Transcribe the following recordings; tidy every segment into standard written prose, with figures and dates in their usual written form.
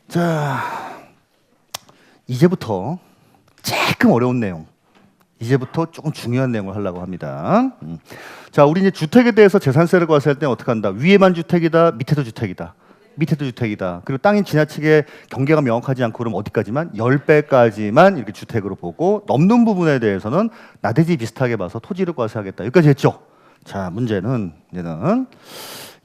자, 이제부터 조금 어려운 내용, 이제부터 조금 중요한 내용을 하려고 합니다. 자, 우리 이제 주택에 대해서 재산세를 과세할 때는 어떻게 한다? 위에만 주택이다, 밑에도 주택이다. 밑에도 주택이다. 그리고 땅이 지나치게 경계가 명확하지 않고 그럼 어디까지만? 10배까지만 이렇게 주택으로 보고 넘는 부분에 대해서는 나대지 비슷하게 봐서 토지를 과세하겠다. 여기까지 했죠? 자, 문제는 이제는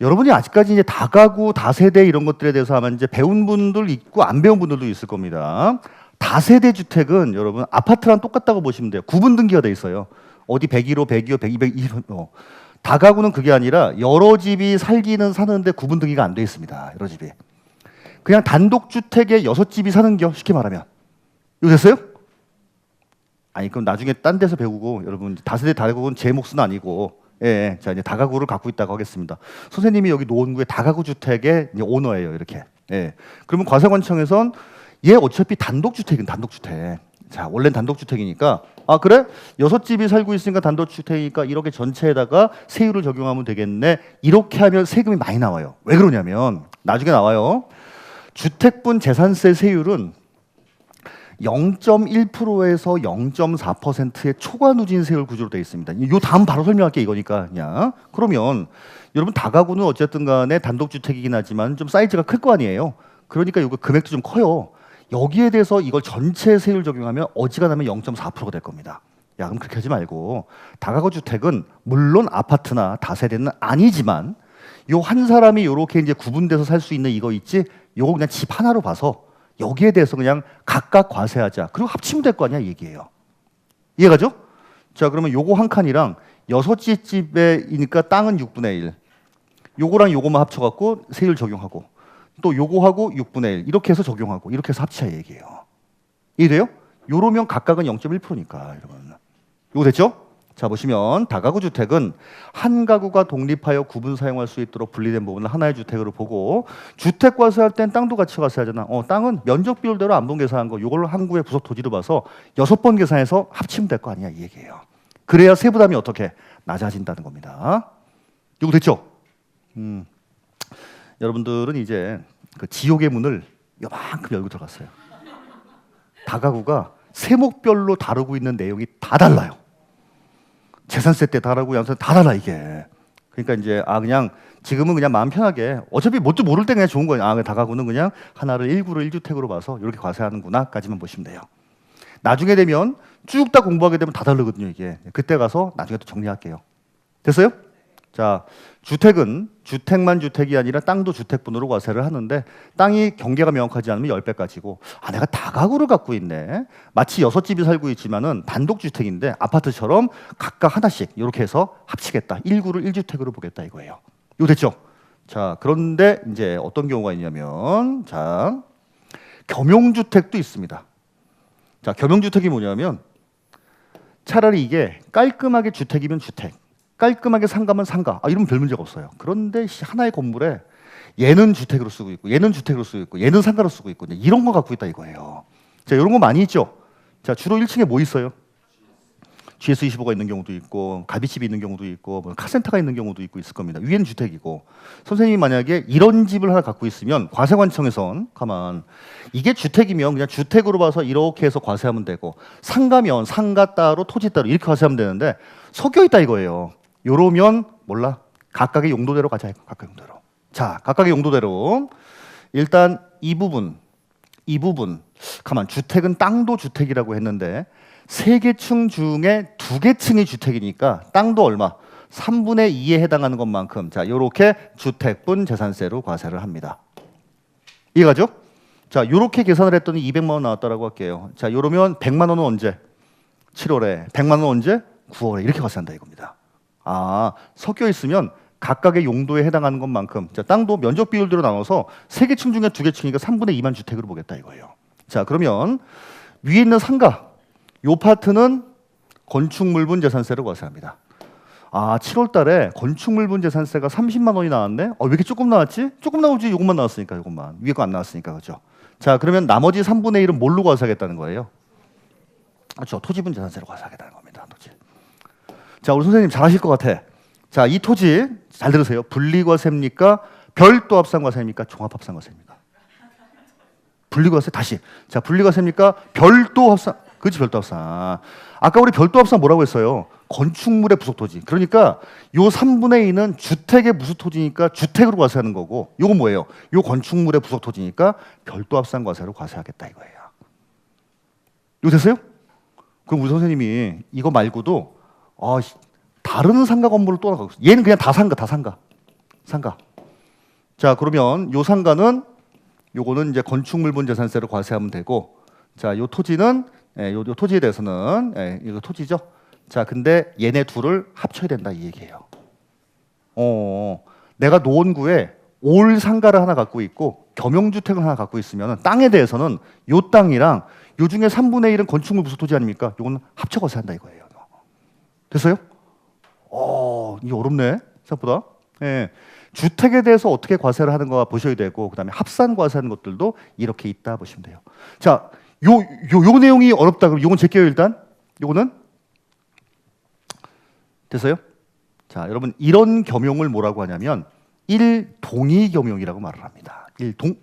여러분이 아직까지 이제 다가구, 다세대 이런 것들에 대해서 아마 이제 배운 분들 있고 안 배운 분들도 있을 겁니다. 다세대 주택은 여러분 아파트랑 똑같다고 보시면 돼요. 구분 등기가 돼 있어요. 어디 101호, 102호, 102, 102호. 다가구는 그게 아니라 여러 집이 살기는 사는데 구분 등기가 안 돼 있습니다. 여러 집이. 그냥 단독주택에 6집이 사는겨, 쉽게 말하면. 이거 됐어요? 아니, 그럼 나중에 딴 데서 배우고 여러분 다세대 다가구는 제 몫은 아니고 예, 자 이제 다가구를 갖고 있다고 하겠습니다. 선생님이 여기 노원구의 다가구 주택의 이제 오너예요, 이렇게. 예. 그러면 과세관청에선 얘 어차피 단독주택은 단독주택. 자, 원래는 단독주택이니까 아 그래? 6집이 살고 있으니까 단독주택이니까 이렇게 전체에다가 세율을 적용하면 되겠네. 이렇게 하면 세금이 많이 나와요. 왜 그러냐면 나중에 나와요. 주택분 재산세 세율은 0.1%에서 0.4%의 초과 누진세율 구조로 되어 있습니다. 요 다음 바로 설명할게 이거니까 그냥. 그러면 여러분 다가구는 어쨌든 간에 단독주택이긴 하지만 좀 사이즈가 클 거 아니에요. 그러니까 이거 금액도 좀 커요. 여기에 대해서 이걸 전체 세율 적용하면 어지간하면 0.4%가 될 겁니다. 야, 그럼 그렇게 하지 말고 다가구 주택은 물론 아파트나 다세대는 아니지만 요 한 사람이 이렇게 이제 구분돼서 살 수 있는 이거 있지? 요거 그냥 집 하나로 봐서 여기에 대해서 그냥 각각 과세하자. 그리고 합치면 될 거 아니야, 이 얘기예요. 이해가죠? 자, 그러면 요거 한 칸이랑 6집이니까 땅은 6분의 1. 요거랑 요거만 합쳐갖고 세율 적용하고 또 요거하고 6분의 1 이렇게 해서 적용하고 이렇게 해서 합치자 얘기예요. 이해돼요? 요러면 각각은 0.1%니까 여러분. 요거 됐죠? 자, 보시면 다가구 주택은 한 가구가 독립하여 구분 사용할 수 있도록 분리된 부분을 하나의 주택으로 보고 주택 과세할 땐 땅도 같이 과세하잖아. 땅은 면적 비율대로 안분 계산한 거 요걸로 한 구의 부속 토지로 봐서 6번 계산해서 합치면 될 거 아니야 이 얘기예요. 그래야 세부담이 어떻게 낮아진다는 겁니다. 요거 됐죠? 여러분들은 이제 그 지옥의 문을 요만큼 열고 들어갔어요. 다가구가 세목별로 다루고 있는 내용이 다 달라요. 재산세 때 다르고 양세 다 달라 이게. 그러니까 이제 그냥 지금은 그냥 마음 편하게 어차피 뭣도 모를 때 그냥 좋은 거예요. 다가구는 그냥 하나를 1구를 1주택으로 봐서 이렇게 과세하는구나까지만 보시면 돼요. 나중에 되면 쭉 다 공부하게 되면 다 다르거든요 이게. 그때 가서 나중에 또 정리할게요. 됐어요? 자, 주택은 주택만 주택이 아니라 땅도 주택분으로 과세를 하는데 땅이 경계가 명확하지 않으면 10배까지고 내가 다가구를 갖고 있네. 마치 6집이 살고 있지만은 단독주택인데 아파트처럼 각각 하나씩 이렇게 해서 합치겠다. 1구를 1주택으로 보겠다 이거예요. 이거 됐죠? 자, 그런데 이제 어떤 경우가 있냐면 자, 겸용주택도 있습니다. 자, 겸용주택이 뭐냐면 차라리 이게 깔끔하게 주택이면 주택 깔끔하게 상가면 상가. 이러면 별 문제가 없어요. 그런데 하나의 건물에 얘는 주택으로 쓰고 있고 얘는 주택으로 쓰고 있고 얘는 상가로 쓰고 있고 이런 거 갖고 있다 이거예요. 자, 이런 거 많이 있죠. 자, 주로 1층에 뭐 있어요? GS25가 있는 경우도 있고 갈비집이 있는 경우도 있고 카센터가 있는 경우도 있고 있을 겁니다. 위에는 주택이고 선생님이 만약에 이런 집을 하나 갖고 있으면 과세관청에선 이게 주택이면 그냥 주택으로 봐서 이렇게 해서 과세하면 되고 상가면 상가 따로 토지 따로 이렇게 과세하면 되는데 섞여 있다 이거예요. 요러면 몰라. 각각의 용도대로 가자. 각각 용도대로. 자, 각각의 용도대로 일단 이 부분 주택은 땅도 주택이라고 했는데 3개 층 중에 2개 층이 주택이니까 땅도 얼마? 3분의 2에 해당하는 것만큼 자, 요렇게 주택분 재산세로 과세를 합니다. 이해가죠? 자, 요렇게 계산을 했더니 200만 원 나왔다라고 할게요. 자, 요러면 100만 원은 언제? 7월에. 100만 원은 언제? 9월에. 이렇게 과세한다 이겁니다. 섞여 있으면 각각의 용도에 해당하는 것만큼 자, 땅도 면적 비율대로 나눠서 3개 층 중에 2개 층이니까 3분의 2만 주택으로 보겠다 이거예요. 자, 그러면 위에 있는 상가 요 파트는 건축물분 재산세로 과세합니다. 7월 달에 건축물분 재산세가 30만 원이 나왔네? 왜 이렇게 조금 나왔지? 조금 나오지. 요것만 나왔으니까 요것만. 위에 거 안 나왔으니까 그렇죠? 자, 그러면 나머지 3분의 1은 뭘로 과세하겠다는 거예요? 그렇죠. 토지분 재산세로 과세하겠다는 겁니다. 토지. 자, 우리 선생님 잘하실 것 같아. 자, 이 토지 잘 들으세요. 분리과세입니까? 별도 합산과세입니까? 종합합산과세입니까? 분리과세 다시. 자, 분리과세입니까? 별도 합산. 그렇지, 별도 합산. 아까 우리 별도 합산 뭐라고 했어요? 건축물의 부속 토지. 그러니까 요 3분의 2는 주택의 무수 토지니까 주택으로 과세하는 거고, 요건 뭐예요? 요 건축물의 부속 토지니까 별도 합산 과세로 과세하겠다 이거예요. 이거 됐어요? 그럼 우리 선생님이 이거 말고도 다른 상가 건물을 또 나가고 있어요. 얘는 그냥 다 상가. 자, 그러면 요 상가는 요거는 이제 건축물분 재산세로 과세하면 되고, 자, 요 토지는 요 토지에 대해서는 이거 토지죠. 자, 근데 얘네 둘을 합쳐야 된다 이 얘기예요. 내가 노원구에 올 상가를 하나 갖고 있고 겸용주택을 하나 갖고 있으면 땅에 대해서는 요 땅이랑 요 중에 3분의 1은 건축물 무수 토지 아닙니까? 요거는 합쳐 과세한다 이거예요. 됐어요? 이게 어렵네 생각보다. 예. 주택에 대해서 어떻게 과세를 하는 거 보셔야 되고, 그다음에 합산 과세하는 것들도 이렇게 있다 보시면 돼요. 자, 요 내용이 어렵다 그러면 요건 제껴요 일단. 요거는 됐어요? 자, 여러분 이런 겸용을 뭐라고 하냐면 일동의 겸용이라고 말을 합니다. 일동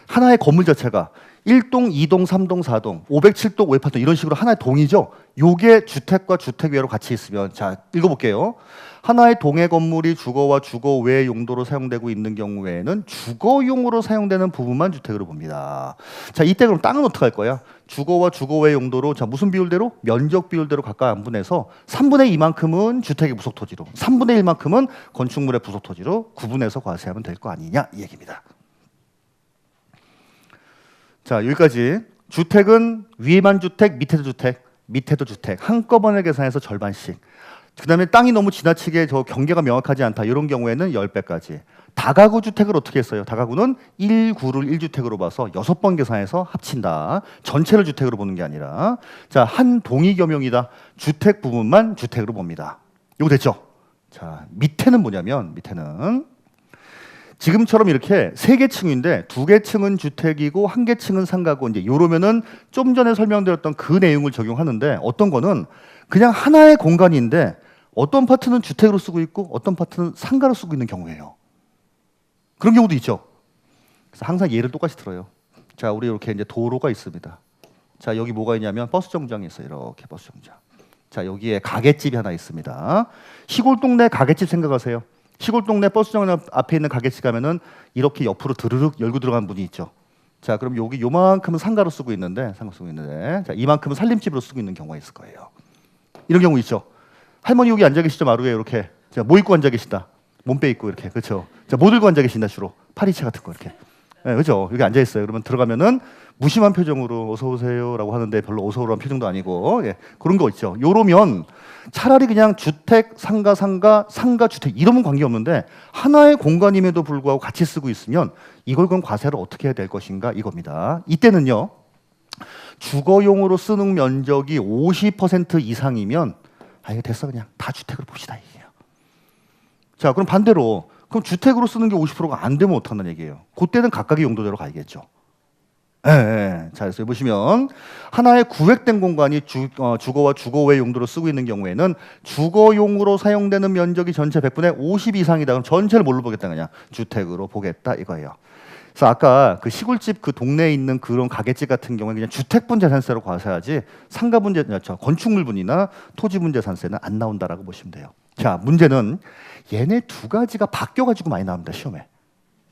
하나의 건물 자체가 1동, 2동, 3동, 4동, 507동, 508동 이런 식으로 하나의 동이죠. 요게 주택과 주택 외로 같이 있으면, 자, 읽어볼게요. 하나의 동의 건물이 주거와 주거 외 용도로 사용되고 있는 경우에는 주거용으로 사용되는 부분만 주택으로 봅니다. 자, 이때 그럼 땅은 어떻게 할 거야? 주거와 주거 외 용도로, 자, 무슨 비율대로? 면적 비율대로 각각 안분해서 3분의 2만큼은 주택의 부속 토지로, 3분의 1만큼은 건축물의 부속 토지로 구분해서 과세하면 될 거 아니냐 이 얘기입니다. 자, 여기까지. 주택은 위에만 주택, 밑에도 주택 한꺼번에 계산해서 절반씩. 그 다음에 땅이 너무 지나치게 저 경계가 명확하지 않다 이런 경우에는 10배까지. 다가구 주택을 어떻게 했어요? 다가구는 1구를 1주택으로 봐서 6번 계산해서 합친다. 전체를 주택으로 보는 게 아니라. 자, 한 동의 겸용이다. 주택 부분만 주택으로 봅니다. 이거 됐죠? 자, 밑에는 뭐냐면, 밑에는 지금처럼 이렇게 3개 층인데 2개 층은 주택이고 1개 층은 상가고, 이제 요러면은 좀 전에 설명드렸던 그 내용을 적용하는데, 어떤 거는 그냥 하나의 공간인데 어떤 파트는 주택으로 쓰고 있고 어떤 파트는 상가로 쓰고 있는 경우예요. 그런 경우도 있죠. 그래서 항상 예를 똑같이 들어요. 자, 우리 이렇게 이제 도로가 있습니다. 자, 여기 뭐가 있냐면 버스 정장이 있어요. 이렇게 버스 정장. 자, 여기에 가게집이 하나 있습니다. 시골 동네 가게집 생각하세요. 시골 동네 버스 정장 앞에 있는 가게집 가면은 이렇게 옆으로 드르륵 열고 들어간 문이 있죠. 자, 그럼 여기 요만큼은 상가로 쓰고 있는데, 자, 이만큼은 살림집으로 쓰고 있는 경우가 있을 거예요. 이런 경우 있죠. 할머니 여기 앉아 계시죠, 마루에 이렇게. 자, 뭐 입고 앉아 계시다. 몸빼 입고 이렇게, 그렇죠. 자, 뭐 들고 앉아 계신다 주로. 파리채 같은 거 이렇게. 네, 그렇죠. 여기 앉아 있어요. 그러면 들어가면은 무심한 표정으로 어서 오세요라고 하는데 별로 어서 오라는 표정도 아니고, 예, 그런 거 있죠. 요러면 차라리 그냥 주택, 상가, 주택 이러면 관계없는데 하나의 공간임에도 불구하고 같이 쓰고 있으면 이걸 그럼 과세를 어떻게 해야 될 것인가 이겁니다. 이때는요, 주거용으로 쓰는 면적이 50% 이상이면 이거 됐어, 그냥 다 주택으로 봅시다 이게요. 자, 그럼 반대로 그럼 주택으로 쓰는 게 50%가 안 되면 어떡한다는 얘기예요. 그때는 각각의 용도대로 가야겠죠. 자, 그래서 보시면 하나의 구획된 공간이 주거와 주거 외 용도로 쓰고 있는 경우에는 주거용으로 사용되는 면적이 전체 100분의 50 이상이다. 그럼 전체를 뭘로 보겠다, 그냥 주택으로 보겠다 이거예요. 그래서 아까 그 시골집 그 동네에 있는 그런 가게집 같은 경우에 그냥 주택분 재산세로 과세하지 상가분 건축물분이나 토지분 재산세는 안 나온다라고 보시면 돼요. 자, 문제는 얘네 두 가지가 바뀌어가지고 많이 나옵니다, 시험에.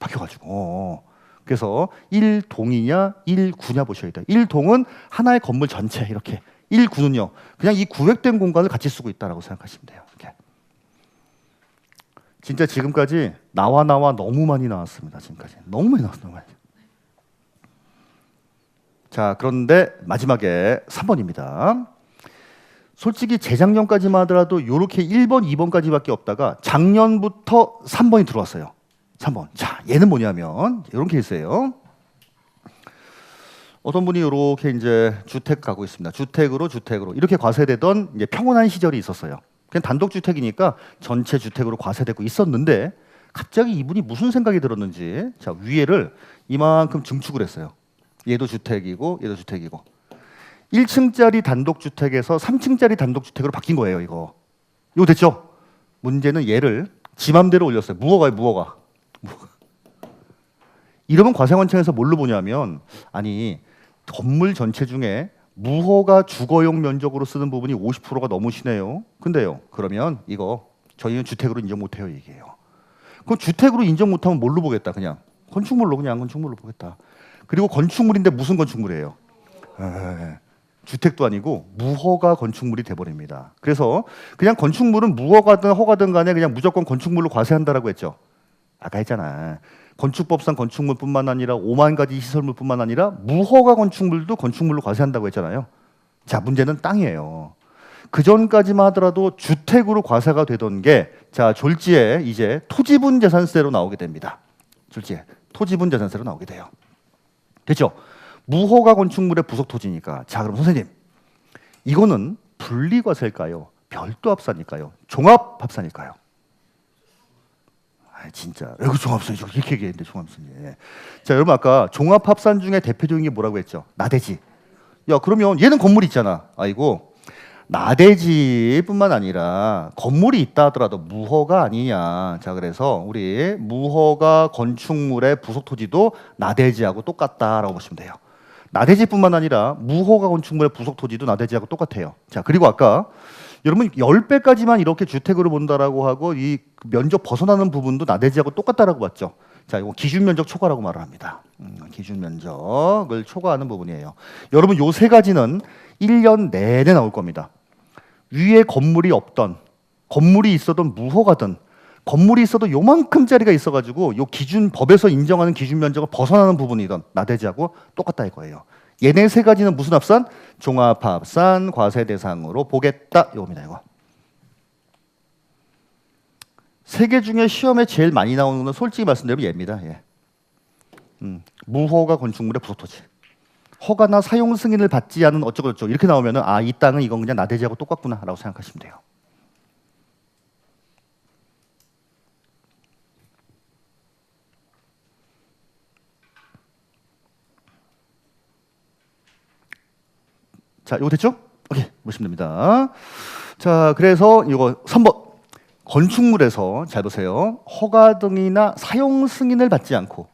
바뀌어가지고. 그래서 1동이냐 1구냐 보셔야 돼요. 1동은 하나의 건물 전체 이렇게. 1구는요, 그냥 이 구획된 공간을 같이 쓰고 있다라고 생각하시면 돼요. 이렇게. 진짜 지금까지 나와 너무 많이 나왔습니다. 지금까지 너무 많이 나왔어요. 자, 그런데 마지막에 3번입니다. 솔직히 재작년까지만 하더라도 이렇게 1번, 2번까지밖에 없다가 작년부터 3번이 들어왔어요. 3번. 자, 얘는 뭐냐면 이런 케이스예요. 어떤 분이 이렇게 이제 주택 가고 있습니다. 주택으로 이렇게 과세되던 이제 평온한 시절이 있었어요. 그냥 단독주택이니까 전체 주택으로 과세되고 있었는데 갑자기 이분이 무슨 생각이 들었는지, 자, 위에를 이만큼 증축을 했어요. 얘도 주택이고 얘도 주택이고 1층짜리 단독주택에서 3층짜리 단독주택으로 바뀐 거예요. 이거 됐죠? 문제는 얘를 지 맘대로 올렸어요. 무허가요, 무허가. 이러면 과세원청에서 뭘로 보냐면 아니 건물 전체 중에 무허가 주거용 면적으로 쓰는 부분이 50%가 넘으시네요. 근데요. 그러면 이거 저희는 주택으로 인정 못해요 얘기해요. 그럼 주택으로 인정 못하면 뭘로 보겠다 그냥 건축물로 그냥 건축물로 보겠다. 그리고 건축물인데 무슨 건축물이에요? 주택도 아니고 무허가 건축물이 돼버립니다. 그래서 그냥 건축물은 무허가든 허가든 간에 그냥 무조건 건축물로 과세한다라고 했죠. 아까 했잖아. 건축법상 건축물뿐만 아니라 5만 가지 시설물뿐만 아니라 무허가 건축물도 건축물로 과세한다고 했잖아요. 자, 문제는 땅이에요. 그 전까지만 하더라도 주택으로 과세가 되던 게 자, 졸지에 이제 토지분 재산세로 나오게 됩니다. 졸지에 토지분 재산세로 나오게 돼요. 됐죠? 무허가 건축물의 부속 토지니까. 자, 그럼 선생님, 이거는 분리과세일까요? 별도 합산일까요? 종합합산일까요? 아, 진짜. 이거 종합합산이죠. 이렇게 얘기했는데 종합합산이. 자, 여러분 아까 종합합산 중에 대표적인 게 뭐라고 했죠? 나대지. 야, 그러면 얘는 건물이 있잖아. 아이고, 나대지뿐만 아니라 건물이 있다 하더라도 무허가 아니냐. 자, 그래서 우리 무허가 건축물의 부속 토지도 나대지하고 똑같다라고 보시면 돼요. 나대지뿐만 아니라 무허가 건축물의 부속 토지도 나대지하고 똑같아요. 자, 그리고 아까 여러분 10배까지만 이렇게 주택으로 본다라고 하고 이 면적 벗어나는 부분도 나대지하고 똑같다라고 봤죠. 자, 이거 기준 면적 초과라고 말을 합니다. 기준 면적을 초과하는 부분이에요. 여러분 요 세 가지는 1년 내내 나올 겁니다. 위에 건물이 없던, 건물이 있어도 무허가든, 건물이 있어도 요만큼짜리가 있어가지고 요 기준 법에서 인정하는 기준 면적을 벗어나는 부분이든 나대지하고 똑같다 이거예요. 얘네 세 가지는 무슨 합산? 종합합산 과세 대상으로 보겠다 이겁니다. 이거. 세 개 중에 시험에 제일 많이 나오는 건 솔직히 말씀드리면 얘입니다. 예. 무허가 건축물의 부속토지. 허가나 사용 승인을 받지 않은 어쩌고저쩌고 이렇게 나오면은 아, 이 땅은 이건 그냥 나대지하고 똑같구나라고 생각하시면 돼요. 자, 이거 됐죠? 오케이, 보시면 됩니다. 자, 그래서 이거 3번. 건축물에서 잘 보세요. 허가 등이나 사용 승인을 받지 않고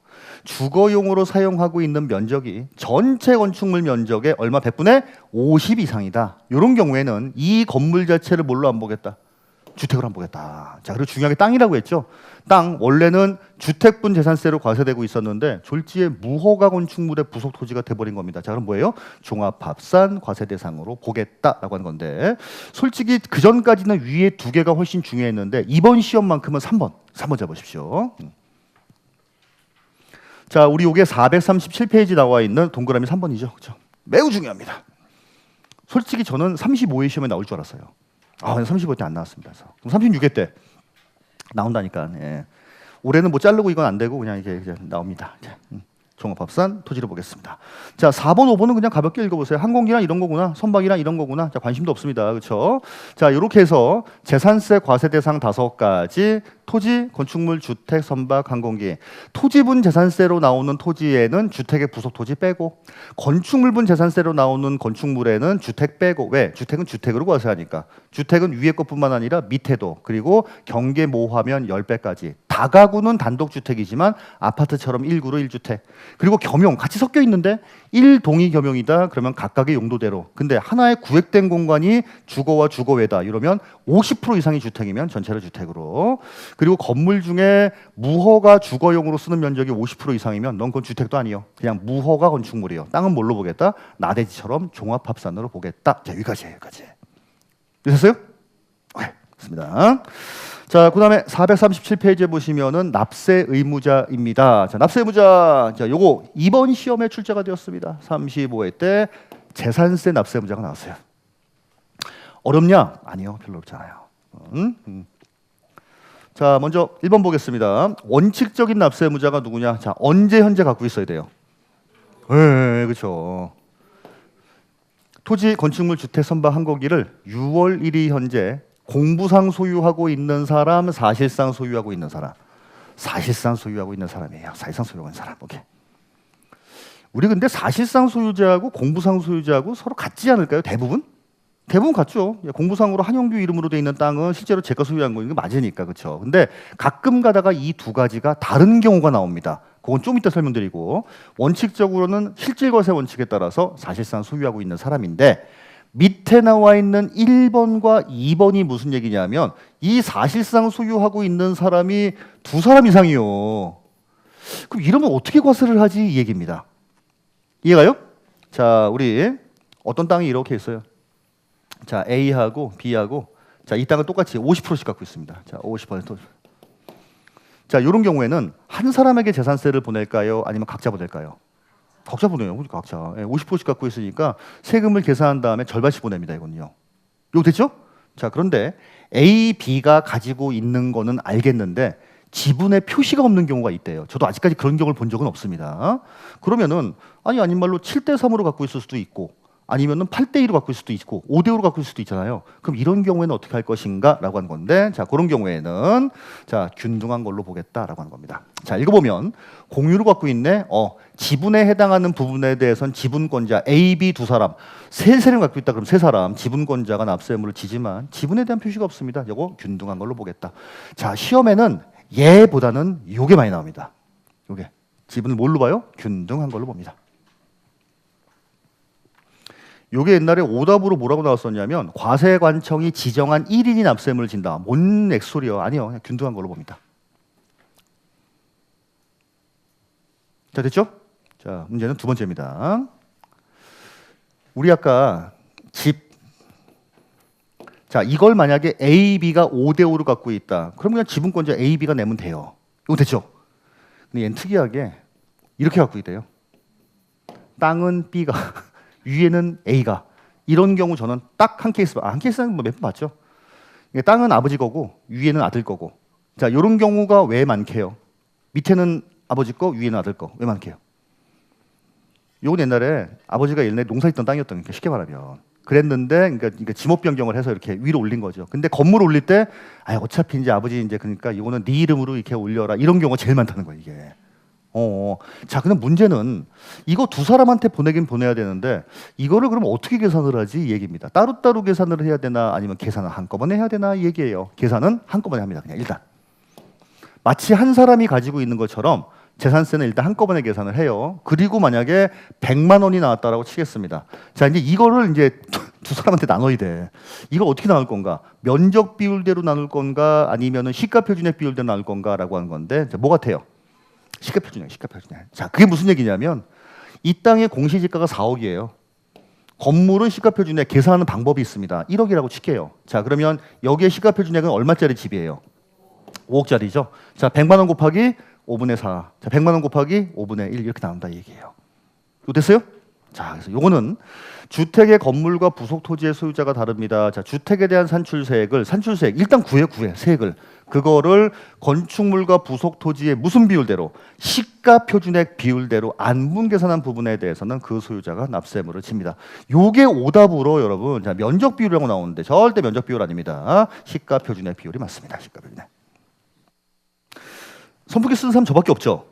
주거용으로 사용하고 있는 면적이 전체 건축물 면적의 얼마 100분의 50 이상이다. 이런 경우에는 이 건물 자체를 뭘로 안 보겠다? 주택으로 안 보겠다. 자, 그리고 중요하게 땅이라고 했죠. 땅 원래는 주택분 재산세로 과세되고 있었는데 졸지에 무허가 건축물의 부속 토지가 돼버린 겁니다. 자, 그럼 뭐예요? 종합합산 과세 대상으로 보겠다라고 하는 건데 솔직히 그 전까지는 위에 두 개가 훨씬 중요했는데 이번 시험만큼은 3번 잡으십시오. 자, 우리 요게 437페이지 나와 있는 동그라미 3번이죠. 그렇죠? 매우 중요합니다. 솔직히 저는 35회 시험에 나올 줄 알았어요. 아, 35회 때 안 나왔습니다. 그래서. 그럼 36회 때 나온다니까. 예. 올해는 뭐 자르고 이건 안 되고 그냥 이게 나옵니다. 종합합산 토지로 보겠습니다. 자, 4번, 5번은 그냥 가볍게 읽어보세요. 항공기나 이런 거구나, 선박이나 이런 거구나. 자, 관심도 없습니다. 그렇죠? 자, 이렇게 해서 재산세 과세 대상 5가지 토지, 건축물, 주택, 선박, 항공기. 토지분 재산세로 나오는 토지에는 주택의 부속 토지 빼고 건축물분 재산세로 나오는 건축물에는 주택 빼고 왜? 주택은 주택으로 과세하니까. 주택은 위에 것뿐만 아니라 밑에도 그리고 경계 모하면 10배까지. 다가구는 단독주택이지만 아파트처럼 1구로 1주택. 그리고 겸용 같이 섞여 있는데 1동의 겸용이다. 그러면 각각의 용도대로. 근데 하나의 구획된 공간이 주거와 주거외다. 이러면 50% 이상이 주택이면 전체를 주택으로. 그리고 건물 중에 무허가 주거용으로 쓰는 면적이 50% 이상이면 넌 그건 주택도 아니요. 그냥 무허가 건축물이요. 땅은 뭘로 보겠다? 나대지처럼 종합합산으로 보겠다. 자, 여기까지예요. 여기까지. 됐어요? 네, 좋습니다. 자, 그다음에 437페이지에 보시면은 납세 의무자입니다. 자, 납세 의무자. 자, 요거 이번 시험에 출제가 되었습니다. 35회 때 재산세 납세 의무자가 나왔어요. 어렵냐? 아니요. 별로 어렵잖아요. 자, 먼저 1번 보겠습니다. 원칙적인 납세 의무자가 누구냐? 자, 언제 현재 갖고 있어야 돼요? 네, 그렇죠. 토지, 건축물, 주택, 선박, 항공기를 6월 1일 현재 공부상 소유하고 있는 사람, 사실상 소유하고 있는 사람. 사실상 소유하고 있는 사람이에요. 사실상 소유하고 있는 사람. 오케이. 우리 근데 사실상 소유자하고 공부상 소유자하고 서로 같지 않을까요? 대부분? 대부분 같죠. 공부상으로 한영규 이름으로 돼 있는 땅은 실제로 제가 소유한 거니까 맞으니까. 그렇죠. 근데 가끔 가다가 이 두 가지가 다른 경우가 나옵니다. 그건 좀 이따 설명드리고, 원칙적으로는 실질과세 원칙에 따라서 사실상 소유하고 있는 사람인데, 밑에 나와 있는 1번과 2번이 무슨 얘기냐면 이 사실상 소유하고 있는 사람이 두 사람 이상이요. 그럼 이러면 어떻게 과세를 하지? 이 얘기입니다. 이해가요? 자, 우리 어떤 땅이 이렇게 있어요. 자, A하고 B하고, 자, 이 땅은 똑같이 50%씩 갖고 있습니다. 자, 50%. 자, 이런 경우에는 한 사람에게 재산세를 보낼까요? 아니면 각자 보낼까요? 각자 보내요. 각자. 50%씩 갖고 있으니까 세금을 계산한 다음에 절반씩 보냅니다. 이건요. 이거 됐죠? 자, 그런데 A, B가 가지고 있는 거는 알겠는데 지분에 표시가 없는 경우가 있대요. 저도 아직까지 그런 경우를 본 적은 없습니다. 그러면은 아닌 말로 7대 3으로 갖고 있을 수도 있고 아니면은 8대 2로 갖고 있을 수도 있고 5대 5로 갖고 있을 수도 있잖아요. 그럼 이런 경우에는 어떻게 할 것인가라고 하는 건데, 자, 그런 경우에는 자, 균등한 걸로 보겠다라고 하는 겁니다. 자, 읽어보면 공유로 갖고 있네. 지분에 해당하는 부분에 대해서는 지분권자 A, B 두 사람, 세 세를 갖고 있다. 그럼 세 사람 지분권자가 납세 의무를 지지만 지분에 대한 표시가 없습니다. 이거 균등한 걸로 보겠다. 자, 시험에는 얘보다는 요게 많이 나옵니다. 요게 지분을 뭘로 봐요? 균등한 걸로 봅니다. 요게 옛날에 오답으로 뭐라고 나왔었냐면 과세관청이 지정한 1인이 납세의무를 진다. 뭔 액소리요? 아니요. 그냥 균등한 걸로 봅니다. 자, 됐죠? 자, 문제는 두 번째입니다. 우리 아까 집, 자, 이걸 만약에 A, B가 5대 5로 갖고 있다. 그럼 그냥 지분권자 A, B가 내면 돼요. 이거 됐죠? 근데 얘는 특이하게 이렇게 갖고 있대요. 땅은 B가 위에는 A가. 이런 경우 저는 딱 한 케이스, 한 케이스는 몇 번 봤죠. 땅은 아버지 거고 위에는 아들 거고. 자, 이런 경우가 왜 많게요? 밑에는 아버지 거, 위에는 아들 거. 왜 많게요? 요건 옛날에 아버지가 옛날에 농사짓던 땅이었던 거니까 쉽게 말하면. 그랬는데 그러니까 지목 변경을 해서 이렇게 위로 올린 거죠. 근데 건물 올릴 때 어차피 이제 아버지 이제 그러니까 이거는 네 이름으로 이렇게 올려라. 이런 경우가 제일 많다는 거예요, 이게. 자, 근데 문제는 이거 두 사람한테 보내긴 보내야 되는데 이거를 그럼 어떻게 계산을 하지? 이 얘기입니다. 따로따로 계산을 해야 되나 아니면 계산을 한꺼번에 해야 되나 이 얘기예요. 계산은 한꺼번에 합니다. 그냥 일단 마치 한 사람이 가지고 있는 것처럼 재산세는 일단 한꺼번에 계산을 해요. 그리고 만약에 100만 원이 나왔다라고 치겠습니다. 자, 이제 이거를 이제 두 사람한테 나눠야 돼. 이걸 어떻게 나눌 건가? 면적 비율대로 나눌 건가 아니면은 시가 표준액 비율대로 나눌 건가라고 하는 건데, 자, 뭐 같아요? 시가 표준액. 자, 그게 무슨 얘기냐면 이 땅의 공시지가가 4억이에요. 건물은 시가 표준액 계산하는 방법이 있습니다. 1억이라고 칠게요. 자, 그러면 여기에 시가 표준액은 얼마짜리 집이에요? 5억짜리죠. 자, 100만 원 곱하기 5분의 4. 자, 100만 원 곱하기 5분의 1 이렇게 나온다 이 얘기예요. 이거 됐어요? 자, 그래서 요거는 주택의 건물과 부속 토지의 소유자가 다릅니다. 자, 주택에 대한 산출세액 일단 구해 세액을. 그거를 건축물과 부속 토지의 무슨 비율대로 시가 표준액 비율대로 안분 계산한 부분에 대해서는 그 소유자가 납세의무를 집니다. 요게 오답으로 여러분, 자, 면적 비율이라고 나오는데 절대 면적 비율 아닙니다. 시가 표준액 비율이 맞습니다. 시가 표준액. 선풍기 쓰는 사람 저밖에 없죠.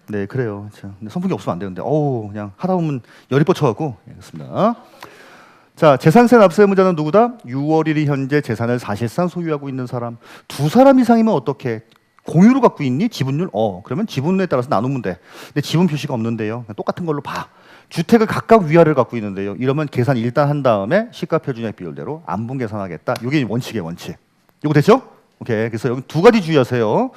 네, 그래요. 자, 근데 선풍기 없으면 안 되는데, 그냥 하다 보면 열이 뻗쳐갖고. 네, 그렇습니다. 자, 재산세 납세 의무자는 누구다? 6월 1일 현재 재산을 사실상 소유하고 있는 사람. 두 사람 이상이면 어떻게? 공유로 갖고 있니? 지분율? 그러면 지분에 따라서 나누면 돼. 근데 지분 표시가 없는데요. 똑같은 걸로 봐. 주택을 각각 위아래를 갖고 있는데요. 이러면 계산 일단 한 다음에 시가 표준액 비율대로 안분 계산하겠다. 이게 원칙이에요, 원칙. 이거 됐죠? 오케이. 그래서 여기 두 가지 주의하세요.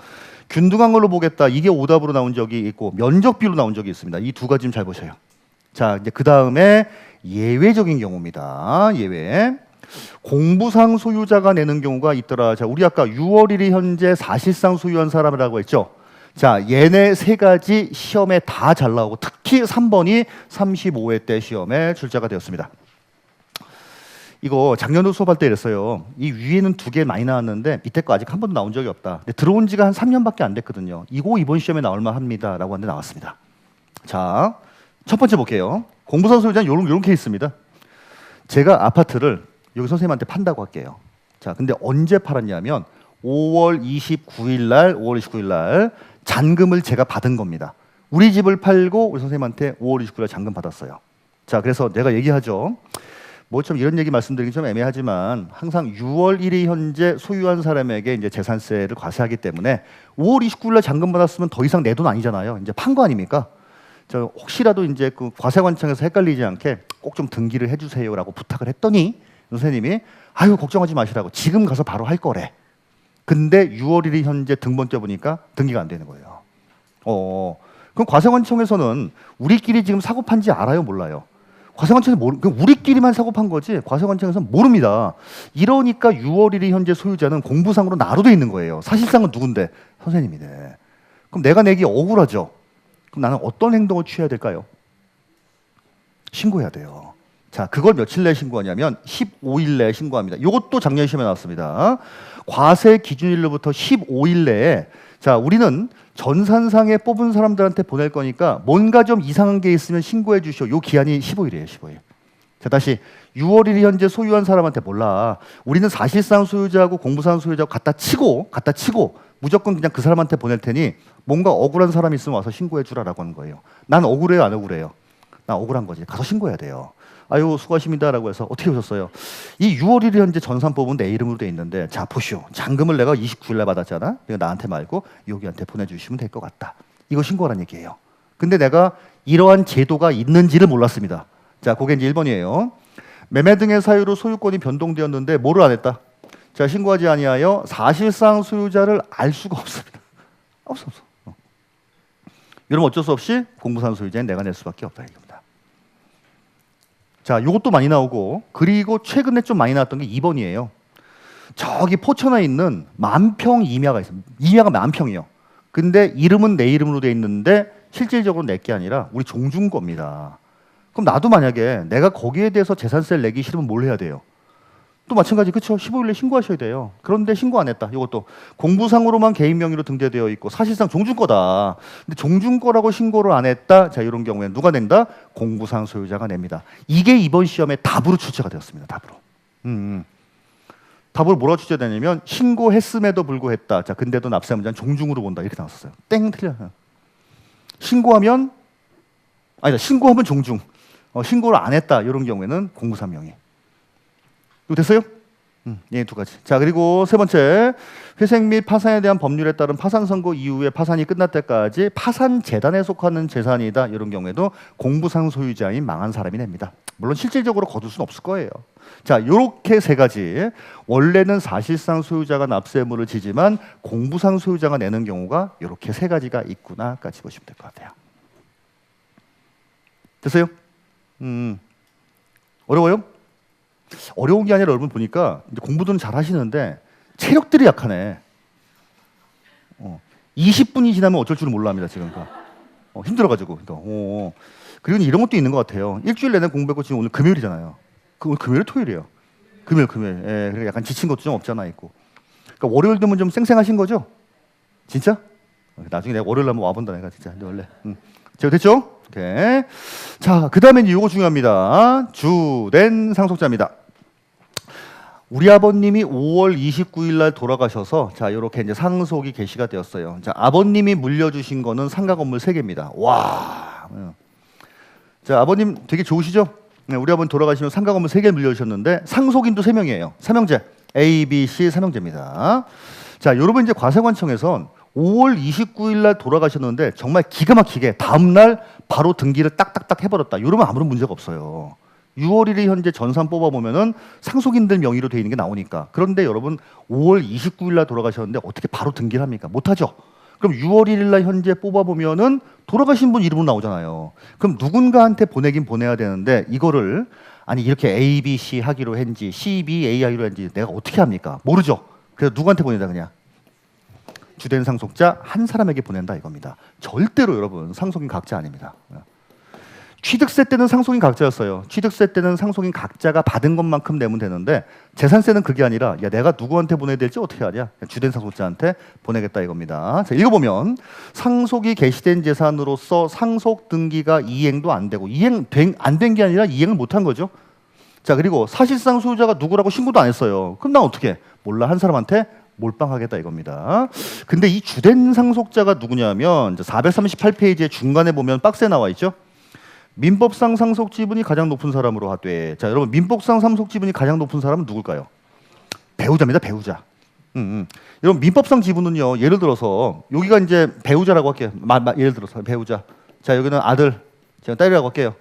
균등한 걸로 보겠다. 이게 오답으로 나온 적이 있고 면적 비율로 나온 적이 있습니다. 이 두 가지 좀 잘 보셔요. 자, 이제 그 다음에 예외적인 경우입니다. 예외. 공부상 소유자가 내는 경우가 있더라. 자, 우리 아까 6월 1일 현재 사실상 소유한 사람이라고 했죠. 자, 얘네 세 가지 시험에 다 잘 나오고 특히 3번이 35회 때 시험에 출제가 되었습니다. 이거 작년도 수업할 때 이랬어요. 이 위에는 두 개 많이 나왔는데 밑에 거 아직 한 번도 나온 적이 없다. 근데 들어온 지가 한 3년밖에 안 됐거든요. 이거 이번 시험에 나올 만합니다. 라고 하는데 나왔습니다. 자, 첫 번째 볼게요. 공부상 소유자는 요런 케이스입니다. 제가 아파트를 여기 선생님한테 판다고 할게요. 자, 근데 언제 팔았냐면 5월 29일 날 잔금을 제가 받은 겁니다. 우리 집을 팔고 우리 선생님한테 5월 29일 날 잔금 받았어요. 자, 그래서 내가 얘기하죠. 좀 이런 얘기 말씀드리기 좀 애매하지만 항상 6월 1일 현재 소유한 사람에게 이제 재산세를 과세하기 때문에 5월 29일 날 잔금 받았으면 더 이상 내 돈 아니잖아요. 이제 판 거 아닙니까? 저 혹시라도 이제 그 과세관청에서 헷갈리지 않게 꼭 좀 등기를 해주세요라고 부탁을 했더니 선생님이 아유 걱정하지 마시라고 지금 가서 바로 할 거래. 근데 6월 1일 현재 등본 떼보니까 등기가 안 되는 거예요. 그럼 과세관청에서는 우리끼리 지금 사고 판지 알아요, 몰라요? 과세관청에서 우리끼리만 사고 판 거지 과세관청에서는 모릅니다. 이러니까 6월 1일 현재 소유자는 공부상으로 나로 돼 있는 거예요. 사실상은 누군데? 선생님이네. 그럼 내가 내기 억울하죠. 그럼 나는 어떤 행동을 취해야 될까요? 신고해야 돼요. 자, 그걸 며칠 내에 신고하냐면 15일 내에 신고합니다. 이것도 작년 시험에 나왔습니다. 과세 기준일로부터 15일 내에 자, 우리는 전산상에 뽑은 사람들한테 보낼 거니까 뭔가 좀 이상한 게 있으면 신고해 주시오. 요 기한이 15일이에요, 15일. 자, 다시 6월 1일 현재 소유한 사람한테 몰라. 우리는 사실상 소유자하고 공부상 소유자하고 갖다 치고 무조건 그냥 그 사람한테 보낼 테니 뭔가 억울한 사람이 있으면 와서 신고해 주라라고 하는 거예요. 난 억울해요, 안 억울해요? 난 억울한 거지. 가서 신고해야 돼요. 아유 수고하십니다라고 해서 어떻게 오셨어요? 이 6월 1일 현재 전산법은 내 이름으로 돼 있는데 자 보시오. 잔금을 내가 29일 날 받았잖아. 그러니까 나한테 말고 여기한테 보내주시면 될 것 같다. 이거 신고하라는 얘기예요. 근데 내가 이러한 제도가 있는지를 몰랐습니다. 자 그게 이제 1번이에요. 매매 등의 사유로 소유권이 변동되었는데 뭐를 안 했다? 자 신고하지 아니하여 사실상 소유자를 알 수가 없습니다. 없어. 이러면 어쩔 수 없이 공부상 소유자인 내가 낼 수밖에 없다 이겁니다. 자, 이것도 많이 나오고 그리고 최근에 좀 많이 나왔던 게 2번이에요. 저기 포천에 있는 만평 임야가 있습니다. 임야가 만평이요. 근데 이름은 내 이름으로 돼 있는데 실질적으로 내 게 아니라 우리 종중 겁니다. 그럼 나도 만약에 내가 거기에 대해서 재산세를 내기 싫으면 뭘 해야 돼요? 또 마찬가지 그렇죠. 15일에 신고하셔야 돼요. 그런데 신고 안 했다. 이것도 공부상으로만 개인 명의로 등재되어 있고 사실상 종중 거다. 근데 종중 거라고 신고를 안 했다. 자 이런 경우에는 누가 낸다? 공부상 소유자가 냅니다. 이게 이번 시험에 답으로 출제가 되었습니다. 답으로. 답을 뭐라고 출제되냐면 신고했음에도 불구했다. 자 근데도 납세문자는 종중으로 본다. 이렇게 나왔어요. 땡 틀려. 신고하면 아니다. 신고하면 종중. 신고를 안 했다. 이런 경우에는 공부상 명의. 이거 됐어요? 예, 두 가지. 자, 그리고 세 번째. 회생 및 파산에 대한 법률에 따른 파산 선고 이후에 파산이 끝날 때까지 파산 재단에 속하는 재산이다. 이런 경우에도 공부상 소유자인 망한 사람이 냅니다. 물론 실질적으로 거둘 수는 없을 거예요. 자, 요렇게 세 가지. 원래는 사실상 소유자가 납세의무를 지지만 공부상 소유자가 내는 경우가 이렇게 세 가지가 있구나까지 보시면 될 것 같아요. 됐어요? 어려워요? 어려운 게 아니라 여러분 보니까 이제 공부는 잘 하시는데 체력들이 약하네. 20분이 지나면 어쩔 줄은 몰라 합니다 지금. 힘들어가지고. 그리고 이런 것도 있는 것 같아요. 일주일 내내 공부했고 지금 오늘 금요일이잖아요. 오늘 금요일 토요일이에요. 금요일. 예, 그러니까 약간 지친 것도 좀 없잖아 있고. 그러니까 월요일 되면 좀 쌩쌩하신 거죠? 진짜? 나중에 내가 월요일 한번 와본다 내가 진짜. 근데 원래. 제가 됐죠? 오케이. 자, 그 다음에 이거 중요합니다. 주된 상속자입니다. 우리 아버님이 5월 29일 날 돌아가셔서 자, 이렇게 이제 상속이 개시가 되었어요. 자, 아버님이 물려주신 거는 상가 건물 3개입니다. 와. 자, 아버님 되게 좋으시죠? 네, 우리 아버님 돌아가시면 상가 건물 3개 물려주셨는데 상속인도 3명이에요. 삼형제. A, B, C 삼형제입니다. 자, 여러분 이제 과세관청에선 5월 29일 날 돌아가셨는데 정말 기가 막히게 다음 날 바로 등기를 딱딱딱 해버렸다. 이러면 아무런 문제가 없어요. 6월 1일 현재 전산 뽑아보면은 상속인들 명의로 돼 있는 게 나오니까. 그런데 여러분 5월 29일 날 돌아가셨는데 어떻게 바로 등기를 합니까? 못하죠. 그럼 6월 1일 날 현재 뽑아보면은 돌아가신 분 이름으로 나오잖아요. 그럼 누군가한테 보내긴 보내야 되는데 이거를 아니 이렇게 A, B, C 하기로 했는지 C, B, A 하기로 했는지 내가 어떻게 합니까? 모르죠. 그래서 누구한테 보내다 그냥? 주된 상속자 한 사람에게 보낸다 이겁니다. 절대로 여러분 상속인 각자 아닙니다. 취득세 때는 상속인 각자였어요. 취득세 때는 상속인 각자가 받은 것만큼 내면 되는데 재산세는 그게 아니라 야 내가 누구한테 보내야 될지 어떻게 하냐. 주된 상속자한테 보내겠다 이겁니다. 자, 읽어보면 상속이 개시된 재산으로서 상속 등기가 이행도 안 되고 안 된 게 아니라 이행을 못한 거죠. 자 그리고 사실상 소유자가 누구라고 신고도 안 했어요. 그럼 난 어떻게? 몰라 한 사람한테 몰빵하겠다 이겁니다. 근데 이 주된 상속자가 누구냐면 438페이지의 중간에 보면 박스에 나와 있죠. 민법상 상속 지분이 가장 높은 사람으로 하되, 자 여러분 민법상 상속 지분이 가장 높은 사람은 누굴까요? 배우자입니다. 배우자. 여러분 민법상 지분은요, 예를 들어서 여기가 이제 배우자라고 할게요. 예를 들어서 배우자. 자 여기는 아들, 제가 딸이라고 할게요.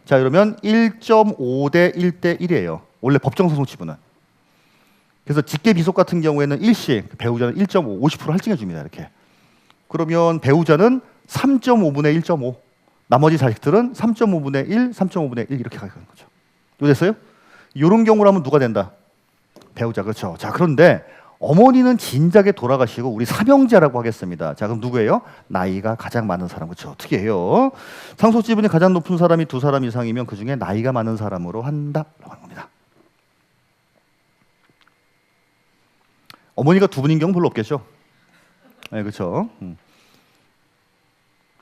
자 그러면 1.5대 1대 1이에요. 원래 법정 상속 지분은. 그래서 직계 비속 같은 경우에는 일시 배우자는 1.5, 50% 할증해 줍니다. 이렇게. 그러면 배우자는 3.5분의 1.5, 나머지 자식들은 3.5분의 1, 3.5분의 1 이렇게 가는 거죠. 이해됐어요? 이런 경우라면 누가 된다? 배우자. 그렇죠. 자 그런데 어머니는 진작에 돌아가시고 우리 삼형제라고 하겠습니다. 자 그럼 누구예요? 나이가 가장 많은 사람. 그렇죠. 어떻게 해요? 상속 지분이 가장 높은 사람이 두 사람 이상이면 그 중에 나이가 많은 사람으로 한다라고 하는 겁니다. 어머니가 두 분인 경우 별로 없겠죠. 네, 그렇죠.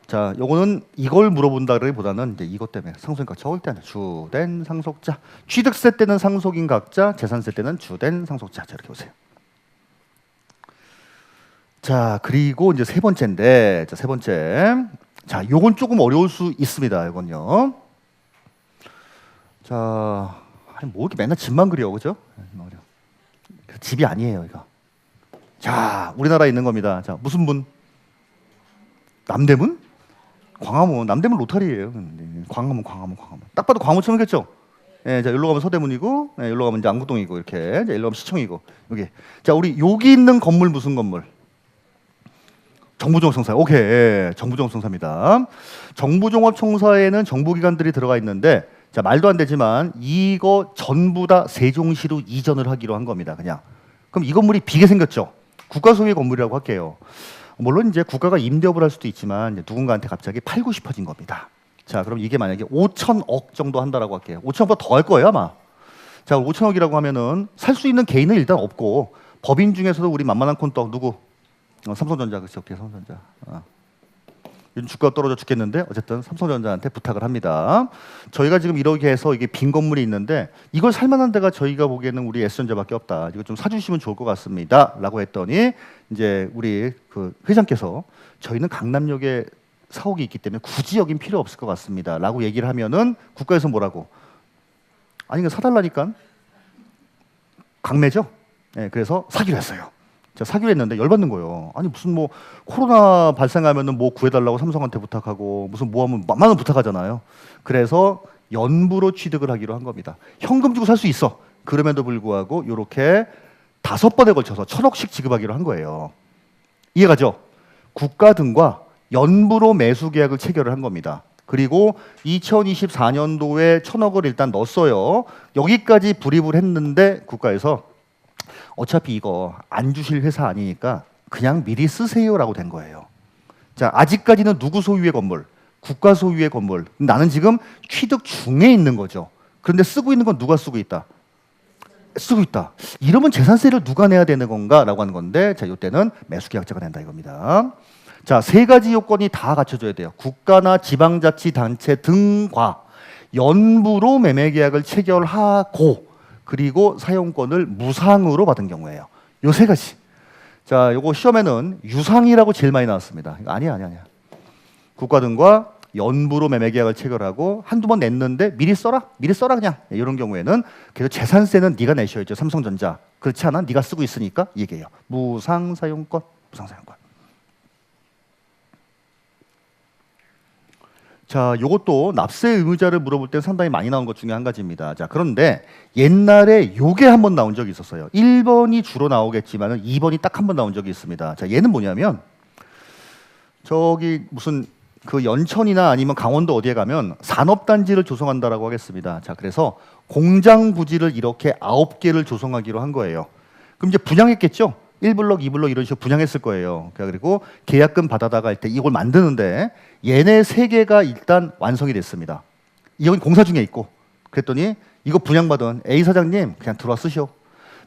자, 요거는 이걸 물어본다기보다는 이제 이것 때문에 상속인각 적을 때 주된 상속자, 취득세 때는 상속인 각자, 재산세 때는 주된 상속자. 자, 이렇게 보세요. 자, 그리고 이제 세 번째인데, 자, 세 번째. 자, 요건 조금 어려울 수 있습니다. 이건요. 자, 아니 뭐 이렇게 맨날 집만 그려, 그죠? 집이 아니에요, 이거. 자, 우리나라에 있는 겁니다. 자, 무슨 분? 남대문? 광화문. 남대문 로타리예요. 광화문. 딱 봐도 광화문처럼겠죠? 예, 자, 여기로 가면 서대문이고, 예, 여기로 가면 이제 안국동이고, 이렇게. 자, 여기로 가면 시청이고, 여기. 자, 우리 여기 있는 건물 무슨 건물? 정부종합청사. 오케이, 예, 정부종합청사입니다. 정부종합청사에는 정부기관들이 들어가 있는데, 자, 말도 안 되지만 이거 전부 다 세종시로 이전을 하기로 한 겁니다. 그냥. 그럼 이 건물이 비게 생겼죠? 국가 소유의 건물이라고 할게요. 물론 이제 국가가 임대업을 할 수도 있지만 이제 누군가한테 갑자기 팔고 싶어진 겁니다. 자, 그럼 이게 만약에 5천억 정도 한다라고 할게요. 5천억보다 더 할 거예요, 아마. 자, 5천억이라고 하면은 살 수 있는 개인은 일단 없고, 법인 중에서도 우리 만만한 콘떡 누구? 삼성전자. 그렇죠. 삼성전자. 요즘 주가가 떨어져 죽겠는데 어쨌든 삼성전자한테 부탁을 합니다. 저희가 지금 이렇게 해서 이게 빈 건물이 있는데 이걸 살만한 데가 저희가 보기에는 우리 S전자밖에 없다. 이거 좀 사주시면 좋을 것 같습니다.라고 했더니 이제 우리 그 회장께서 저희는 강남역에 사옥이 있기 때문에 굳이 여긴 필요 없을 것 같습니다.라고 얘기를 하면은 국가에서 뭐라고? 아니 이거 사달라니까. 강매죠. 네, 그래서 사기로 했어요. 사기로 했는데 열받는 거예요. 아니 무슨 뭐 코로나 발생하면은 뭐 구해달라고 삼성한테 부탁하고 무슨 뭐 하면 만만 원 부탁하잖아요. 그래서 연부로 취득을 하기로 한 겁니다. 현금 주고 살 수 있어. 그럼에도 불구하고 이렇게 5번에 걸쳐서 1,000억씩 지급하기로 한 거예요. 이해가죠? 국가 등과 연부로 매수 계약을 체결을 한 겁니다. 그리고 2024년도에 1,000억을 일단 넣었어요. 여기까지 불입을 했는데 국가에서 어차피 이거 안 주실 회사 아니니까 그냥 미리 쓰세요라고 된 거예요. 자, 아직까지는 누구 소유의 건물? 국가 소유의 건물. 나는 지금 취득 중에 있는 거죠. 그런데 쓰고 있는 건 누가 쓰고 있다? 쓰고 있다. 이러면 재산세를 누가 내야 되는 건가라고 하는 건데, 자, 이때는 매수계약자가 된다 이겁니다. 자, 3가지 요건이 다 갖춰져야 돼요. 국가나 지방자치단체 등과 연부로 매매계약을 체결하고 그리고 사용권을 무상으로 받은 경우에요. 요 3가지. 자, 요거 시험에는 유상이라고 제일 많이 나왔습니다. 이거 아니야. 국가 등과 연부로 매매 계약을 체결하고 한두 번 냈는데 미리 써라 그냥. 이런 경우에는 그래서 재산세는 네가 내셔야죠. 삼성전자. 그렇지 않아? 네가 쓰고 있으니까 이 얘기예요. 무상 사용권. 자, 요것도 납세 의무자를 물어볼 때 상당히 많이 나온 것 중에 한 가지입니다. 자, 그런데 옛날에 요게 한 번 나온 적이 있었어요. 1번이 주로 나오겠지만 2번이 딱 한 번 나온 적이 있습니다. 자, 얘는 뭐냐면 저기 무슨 그 연천이나 아니면 강원도 어디에 가면 산업단지를 조성한다라고 하겠습니다. 자, 그래서 공장 부지를 이렇게 9개를 조성하기로 한 거예요. 그럼 이제 분양했겠죠? 1블럭, 2블럭 이런 식으로 분양했을 거예요. 그리고 계약금 받아다가 할 때 이걸 만드는데 얘네 3개가 일단 완성이 됐습니다. 이건 공사 중에 있고 그랬더니 이거 분양받은 A 사장님 그냥 들어와 쓰시오.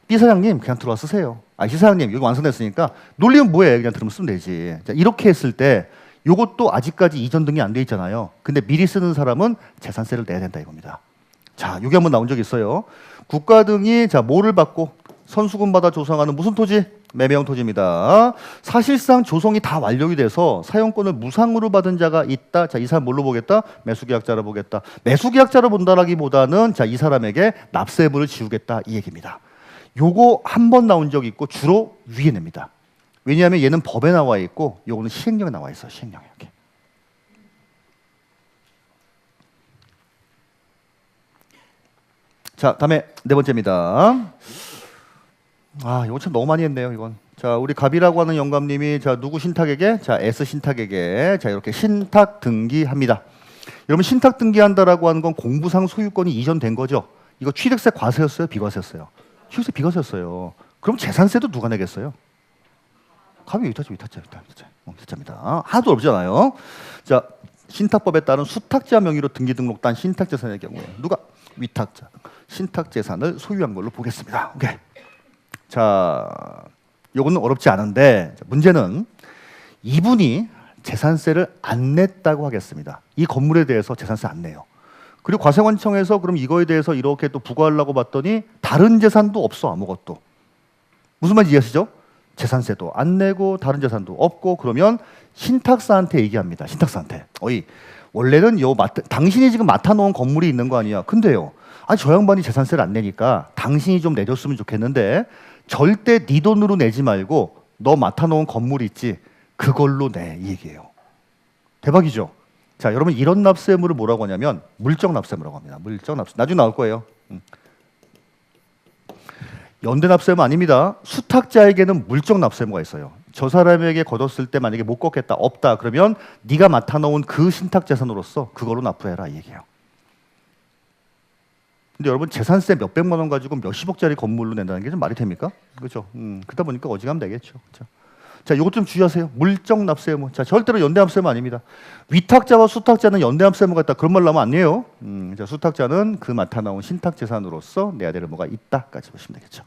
B 사장님 그냥 들어와 쓰세요. C 사장님 여기 완성됐으니까 놀리면 뭐해 그냥 들으면 쓰면 되지. 자, 이렇게 했을 때 요것도 아직까지 이전 등이 안 돼 있잖아요. 근데 미리 쓰는 사람은 재산세를 내야 된다 이겁니다. 자, 여기 한번 나온 적이 있어요. 국가 등이 자 뭐를 받고 선수금 받아 조성하는 무슨 토지? 매매형 토지입니다. 사실상 조성이 다 완료가 돼서 사용권을 무상으로 받은 자가 있다. 자, 이 사람 뭘로 보겠다? 매수계약자로 보겠다. 매수계약자로 본다라기보다는 자, 이 사람에게 납세분을 지우겠다 이 얘기입니다. 요거 한 번 나온 적이 있고 주로 위에 냅니다. 왜냐하면 얘는 법에 나와 있고 요거는 시행령에 나와 있어. 시행령에. 이렇게. 자, 다음에 네 번째입니다. 아, 이거 참 너무 많이 했네요, 이건. 자, 우리 갑이라고 하는 영감님이 자, 누구 신탁에게? 자, S 신탁에게 자, 이렇게 신탁 등기합니다. 여러분 신탁 등기한다라고 하는 건 공부상 소유권이 이전된 거죠. 이거 취득세 과세였어요, 비과세였어요? 취득세 비과세였어요. 그럼 재산세도 누가 내겠어요? 갑이 위탁자입니다. 하나도 없잖아요. 자, 신탁법에 따른 수탁자 명의로 등기 등록단 신탁재산의 경우에 누가? 위탁자. 신탁재산을 소유한 걸로 보겠습니다. 오케이. 자, 요거는 어렵지 않은데 문제는 이분이 재산세를 안 냈다고 하겠습니다. 이 건물에 대해서 재산세 안 내요. 그리고 과세관청에서 그럼 이거에 대해서 이렇게 또 부과하려고 봤더니 다른 재산도 없어, 아무것도. 무슨 말인지 이해하시죠? 재산세도 안 내고 다른 재산도 없고 그러면 신탁사한테 얘기합니다. 신탁사한테. 어이, 원래는 당신이 지금 맡아놓은 건물이 있는 거 아니야. 근데요. 아니 저 양반이 재산세를 안 내니까 당신이 좀 내줬으면 좋겠는데 절대 네 돈으로 내지 말고 너 맡아놓은 건물 있지 그걸로 내 이 얘기예요. 대박이죠. 자, 여러분 이런 납세물을 뭐라고 하냐면 물적 납세물이라고 합니다. 물적 납세. 나중에 나올 거예요. 연대 납세무 아닙니다. 수탁자에게는 물적 납세무가 있어요. 저 사람에게 걷었을 때 만약에 못 걷겠다 없다 그러면 네가 맡아놓은 그 신탁재산으로서 그걸로 납부해라 이 얘기예요. 근데 여러분 재산세 몇백만 원 가지고 몇십억짜리 건물로 낸다는 게 좀 말이 됩니까? 그렇죠. 그러다 보니까 어지간하면 되겠죠. 그렇죠? 자, 이것 좀 주의하세요. 물적 납세무. 자, 절대로 연대 납세무 아닙니다. 위탁자와 수탁자는 연대 납세무가 있다. 그런 말 나오면 안 돼요. 자, 수탁자는 그 맡아나온 신탁재산으로서 내야 될 뭐가 있다까지 보시면 되겠죠.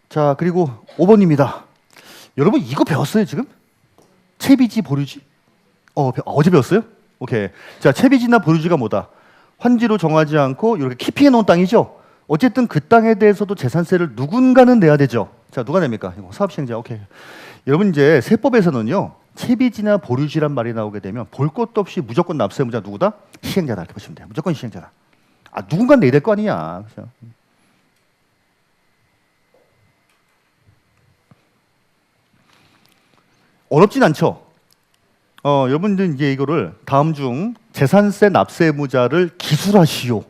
자, 그리고 5번입니다. 여러분 이거 배웠어요 지금? 채비지 보류지? 어제 배웠어요? 오케이. 자, 채비지나 보류지가 뭐다? 환지로 정하지 않고 이렇게 키핑해 놓은 땅이죠. 어쨌든 그 땅에 대해서도 재산세를 누군가는 내야 되죠. 자, 누가 냅니까? 사업 시행자. 오케이. 여러분 이제 세법에서는요. 채비지나 보류지란 말이 나오게 되면 볼 것도 없이 무조건 납세무자 누구다? 시행자다 이렇게 보시면 돼요. 무조건 시행자다. 아, 누군가 내야 될 거 아니냐. 그렇죠? 어렵진 않죠. 여러분들 이제 이거를 다음 중 재산세 납세무자를 기술하시오.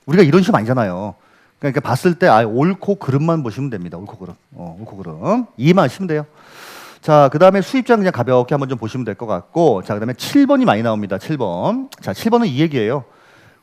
우리가 이런 시험 아니잖아요. 그러니까 봤을 때 옳고 그름만 보시면 됩니다. 옳고 그름. 옳고 그름. 이해만 하시면 돼요. 자, 그 다음에 수입장 그냥 가볍게 한번 좀 보시면 될 것 같고, 자, 그 다음에 7번이 많이 나옵니다. 7번. 자, 7번은 이 얘기예요.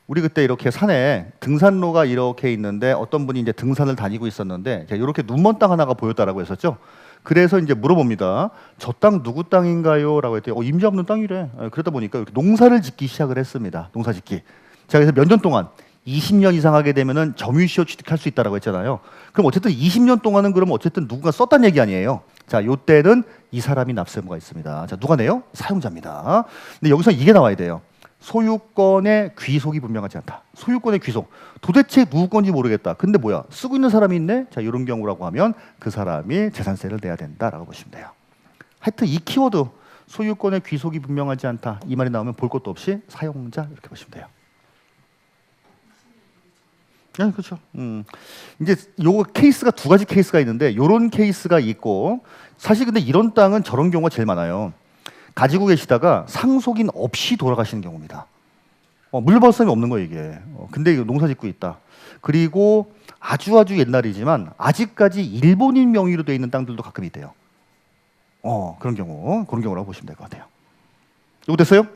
우리 그때 이렇게 산에 등산로가 이렇게 있는데 어떤 분이 이제 등산을 다니고 있었는데 이렇게 눈먼 땅 하나가 보였다라고 했었죠. 그래서 이제 물어봅니다. 저 땅 누구 땅인가요? 라고 했더니 임자 없는 땅이래. 그러다 보니까 이렇게 농사를 짓기 시작을 했습니다. 농사 짓기. 자, 그래서 몇 년 동안 20년 이상 하게 되면은 점유시효 취득할 수 있다라고 했잖아요. 그럼 어쨌든 20년 동안은 그러면 어쨌든 누군가 썼다는 얘기 아니에요. 자, 요때는 이 사람이 납세무가 있습니다. 자, 누가 내요? 사용자입니다. 근데 여기서 이게 나와야 돼요. 소유권의 귀속이 분명하지 않다. 소유권의 귀속. 도대체 누구 건지 모르겠다. 근데 뭐야? 쓰고 있는 사람이 있네? 자, 이런 경우라고 하면 그 사람이 재산세를 내야 된다라고 보시면 돼요. 하여튼 이 키워드 소유권의 귀속이 분명하지 않다. 이 말이 나오면 볼 것도 없이 사용자 이렇게 보시면 돼요. 네, 그렇죠. 이제 요거 케이스가 두 가지 케이스가 있는데 요런 케이스가 있고 사실 근데 이런 땅은 저런 경우가 제일 많아요. 가지고 계시다가 상속인 없이 돌아가시는 경우입니다. 물벌섬이 없는 거예요 이게. 근데 이거 농사 짓고 있다. 그리고 아주 옛날이지만 아직까지 일본인 명의로 되어 있는 땅들도 가끔 있대요. 그런 경우라고 보시면 될 것 같아요. 이거 됐어요?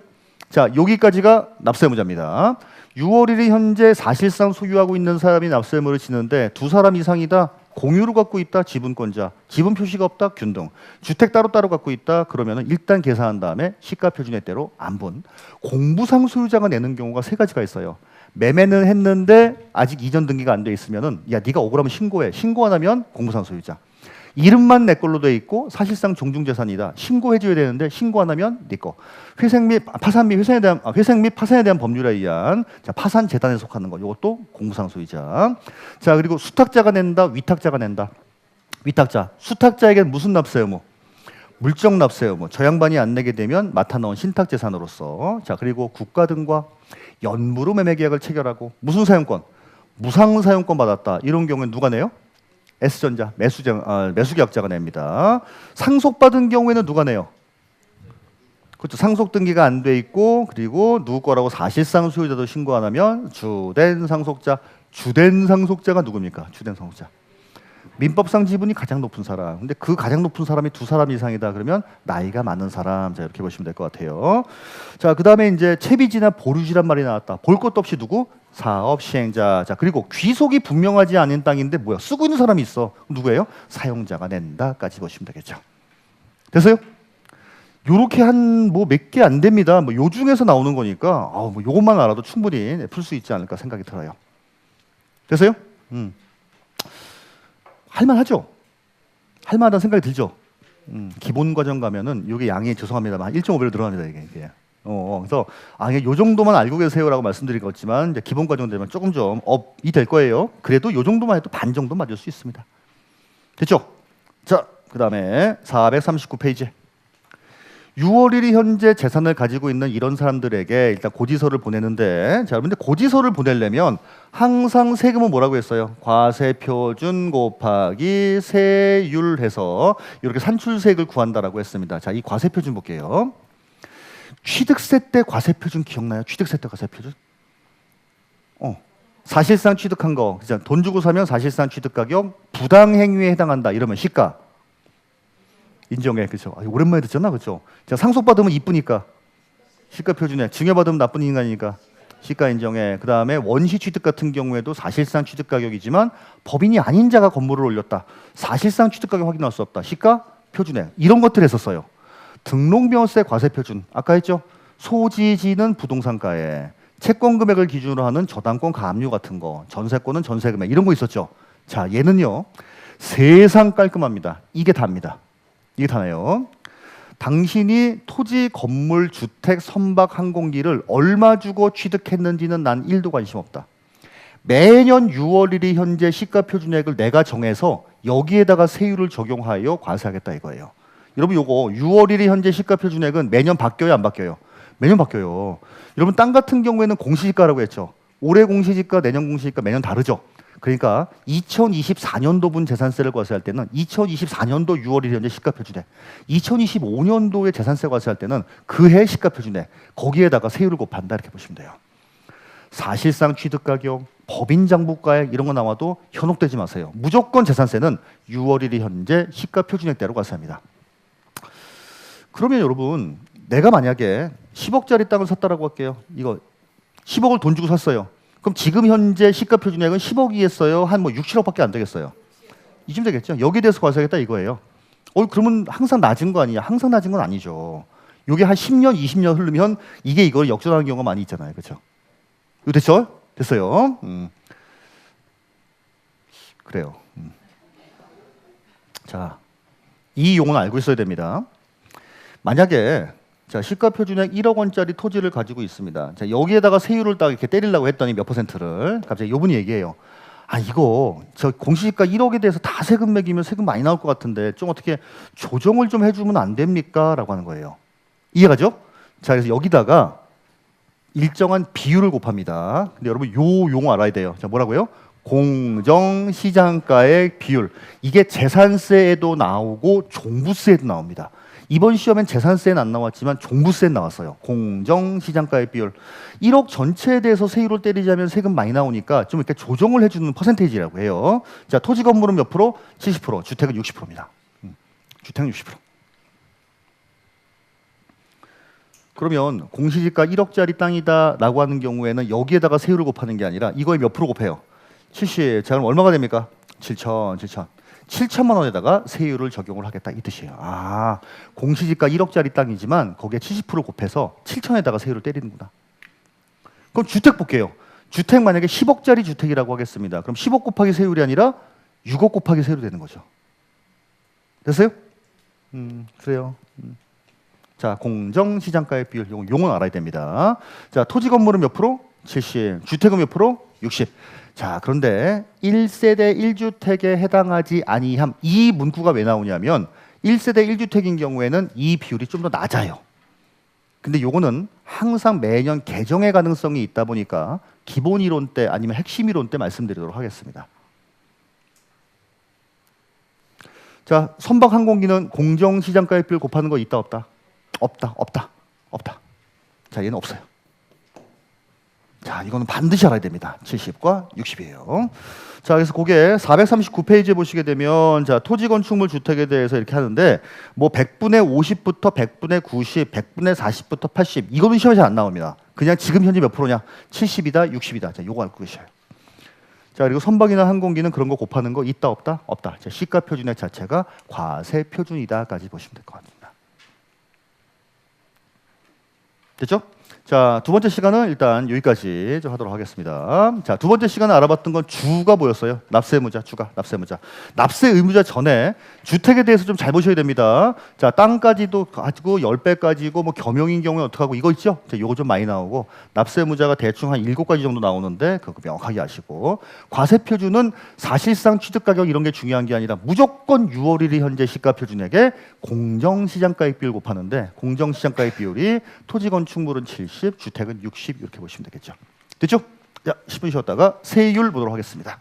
자, 여기까지가 납세무자입니다. 6월 1일 현재 사실상 소유하고 있는 사람이 납세무를 지는데 두 사람 이상이다. 공유로 갖고 있다. 지분권자. 지분 표시가 없다. 균등. 주택 따로따로 갖고 있다. 그러면은 일단 계산한 다음에 시가 표준에 대로 안분. 공부상 소유자가 내는 경우가 세 가지가 있어요. 매매는 했는데 아직 이전 등기가 안 돼 있으면은 야 네가 억울하면 신고해. 신고 안 하면 공부상 소유자. 이름만 내 걸로 돼 있고 사실상 종중재산이다. 신고해줘야 되는데 신고 안 하면 네 거. 회생 및 파산 및 파산에 대한 법률에 의한 자, 파산 재단에 속하는 거. 이것도 공무상 소유자. 자, 그리고 수탁자가 낸다, 위탁자가 낸다. 위탁자, 수탁자에게는 무슨 납세 의무? 물적 납세 의무. 저 양반이 안 내게 되면 맡아 넣은 신탁 재산으로서. 자, 그리고 국가 등과 연무로 매매 계약을 체결하고 무슨 사용권? 무상 사용권 받았다. 이런 경우에는 누가 내요? S전자, 매수계약자가 냅니다. 상속받은 경우에는 누가 내요? 그렇죠. 상속 등기가 안 돼 있고 그리고 누구 거라고 사실상 소유자도 신고 안 하면 주된 상속자. 주된 상속자가 누굽니까? 주된 상속자. 민법상 지분이 가장 높은 사람. 근데 그 가장 높은 사람이 두 사람 이상이다 그러면 나이가 많은 사람. 자, 이렇게 보시면 될 것 같아요. 자, 그다음에 이제 채비지나 보류지란 말이 나왔다. 볼 것도 없이 누구? 사업 시행자. 자, 그리고 귀속이 분명하지 않은 땅인데 뭐야? 쓰고 있는 사람이 있어. 누구예요? 사용자가 낸다까지 보시면 되겠죠. 됐어요? 요렇게 한 뭐 몇 개 안 됩니다. 뭐 요 중에서 나오는 거니까 뭐 요것만 알아도 충분히 풀 수 있지 않을까 생각이 들어요. 됐어요? 할만하죠? 할만하다는 생각이 들죠? 기본 과정 가면은 이게 양이 죄송합니다만 1.5배로 들어갑니다 이게. 그래서 이게 요 정도만 알고 계세요라고 말씀드린 거지만 이제 기본 과정 되면 조금 좀 업이 될 거예요. 그래도 요 정도만 해도 반 정도 맞을 수 있습니다. 됐죠? 자, 그다음에 439페이지. 6월 1일 현재 재산을 가지고 있는 이런 사람들에게 일단 고지서를 보내는데, 자, 여러분들 고지서를 보내려면 항상 세금은 뭐라고 했어요? 과세표준 곱하기 세율 해서 이렇게 산출세액을 구한다라고 했습니다. 자, 이 과세표준 볼게요. 취득세 때 과세표준 기억나요? 취득세 때 과세표준? 사실상 취득한 거, 돈 주고 사면 사실상 취득가격 부당행위에 해당한다. 이러면 시가 인정해, 그렇죠? 오랜만에 듣잖아, 그렇죠? 자, 상속받으면 이쁘니까 시가 표준에, 증여받으면 나쁜 인간이니까 시가 인정해. 그 다음에 원시 취득 같은 경우에도 사실상 취득 가격이지만 법인이 아닌 자가 건물을 올렸다. 사실상 취득 가격 확인할 수 없다. 시가 표준에. 이런 것들 했었어요. 등록명세 과세 표준. 아까 했죠? 소지지는 부동산가에, 채권 금액을 기준으로 하는 저당권 가압류 같은 거, 전세권은 전세 금액 이런 거 있었죠. 자, 얘는요 세상 깔끔합니다. 이게 다입니다. 이게 다네요. 당신이 토지, 건물, 주택, 선박, 항공기를 얼마 주고 취득했는지는 난 1도 관심 없다. 매년 6월 1일 현재 시가 표준액을 내가 정해서 여기에다가 세율을 적용하여 과세하겠다 이거예요. 여러분 요거 6월 1일 현재 시가 표준액은 매년 바뀌어요, 안 바뀌어요? 매년 바뀌어요. 여러분 땅 같은 경우에는 공시지가라고 했죠. 올해 공시지가, 내년 공시지가 매년 다르죠. 그러니까 2024년도분 재산세를 과세할 때는 2024년도 6월 1일 현재 시가 표준액, 2025년도에 재산세 과세할 때는 그해 시가 표준액, 거기에다가 세율을 곱한다 이렇게 보시면 돼요. 사실상 취득가격, 법인 장부가액 이런 거 나와도 현혹되지 마세요. 무조건 재산세는 6월 1일 현재 시가 표준액대로 과세합니다. 그러면 여러분, 내가 만약에 10억짜리 땅을 샀다라고 할게요. 이거 10억을 돈 주고 샀어요. 그럼 지금 현재 시가 표준액은 10억이겠어요? 한 뭐 6, 7억밖에 안 되겠어요. 이쯤 되겠죠. 여기에 대해서 과세하겠다 이거예요. 그러면 항상 낮은 거 아니냐? 항상 낮은 건 아니죠. 이게 한 10년, 20년 흐르면 이게 이걸 역전하는 경우가 많이 있잖아요. 그렇죠? 이거 됐죠? 됐어요. 그래요. 자, 이 용어는 알고 있어야 됩니다. 만약에 자, 시가 표준액 1억 원짜리 토지를 가지고 있습니다. 자, 여기에다가 세율을 딱 이렇게 때리려고 했더니 몇 퍼센트를 갑자기 요분이 얘기해요. 이거 저 공시지가 1억에 대해서 다 세금 매기면 세금 많이 나올 것 같은데 좀 어떻게 조정을 좀 해주면 안 됩니까? 라고 하는 거예요. 이해가죠? 자, 그래서 여기다가 일정한 비율을 곱합니다. 근데 여러분 요 용어 알아야 돼요. 자, 뭐라고요? 공정시장가액 비율. 이게 재산세에도 나오고 종부세에도 나옵니다. 이번 시험엔 재산세는 안 나왔지만 종부세는 나왔어요. 공정시장가액 비율. 1억 전체에 대해서 세율을 때리자면 세금 많이 나오니까 좀 이렇게 조정을 해주는 퍼센테이지라고 해요. 자, 토지 건물은 몇 프로? 70%, 주택은 60%입니다. 주택은 60%. 그러면 공시지가 1억짜리 땅이다라고 하는 경우에는 여기에다가 세율을 곱하는 게 아니라 이거에 몇 프로 곱해요? 70. 자, 그럼 얼마가 됩니까? 7천만 원에다가 세율을 적용을 하겠다 이 뜻이에요. 공시지가 1억짜리 땅이지만 거기에 70% 곱해서 7천에다가 세율을 때리는구나. 그럼 주택 볼게요. 주택 만약에 10억짜리 주택이라고 하겠습니다. 그럼 10억 곱하기 세율이 아니라 6억 곱하기 세율이 되는 거죠. 됐어요? 그래요. 자, 공정시장가액 비율, 용은 알아야 됩니다. 자, 토지 건물은 몇 프로? 70. 주택은 몇 프로? 60. 자, 그런데 1세대 1주택에 해당하지 아니함. 이 문구가 왜 나오냐면 1세대 1주택인 경우에는 이 비율이 좀 더 낮아요. 근데 요거는 항상 매년 개정의 가능성이 있다 보니까 기본 이론 때 아니면 핵심 이론 때 말씀드리도록 하겠습니다. 자, 선박 항공기는 공정시장가액 비율 곱하는 거 있다 없다? 없다. 자, 얘는 없어요. 자, 이거는 반드시 알아야 됩니다. 70과 60이에요. 자, 그래서 그게 439페이지에 보시게 되면 자, 토지 건축물 주택에 대해서 이렇게 하는데 뭐 100분의 50부터 100분의 90, 100분의 40부터 80 이거는 시험에 잘 안 나옵니다. 그냥 지금 현재 몇 프로냐? 70이다, 60이다. 자, 요거 알고 계셔요. 자, 그리고 선박이나 항공기는 그런 거 곱하는 거 있다 없다? 없다. 자, 시가 표준액 자체가 과세 표준이다까지 보시면 될 것 같습니다. 됐죠? 자, 두 번째 시간은 일단 여기까지 좀 하도록 하겠습니다. 자, 두 번째 시간에 알아봤던 건 주가 뭐였어요? 납세의무자, 주가, 납세의무자. 납세의무자 전에 주택에 대해서 좀 잘 보셔야 됩니다. 자, 땅까지도 가지고 10배까지고 뭐 겸용인 경우에 어떻게 하고 이거 있죠? 자, 요거 좀 많이 나오고 납세의무자가 대충 한 7가지 정도 나오는데 그거 명확하게 아시고 과세표준은 사실상 취득가격 이런 게 중요한 게 아니라 무조건 6월 1일 현재 시가표준액에 공정시장가액 비율 곱하는데 공정시장가액 비율이 토지 건축물은 70, 주택은 60 이렇게 보시면 되겠죠. 됐죠? 자, 10분 쉬었다가 세율 보도록 하겠습니다.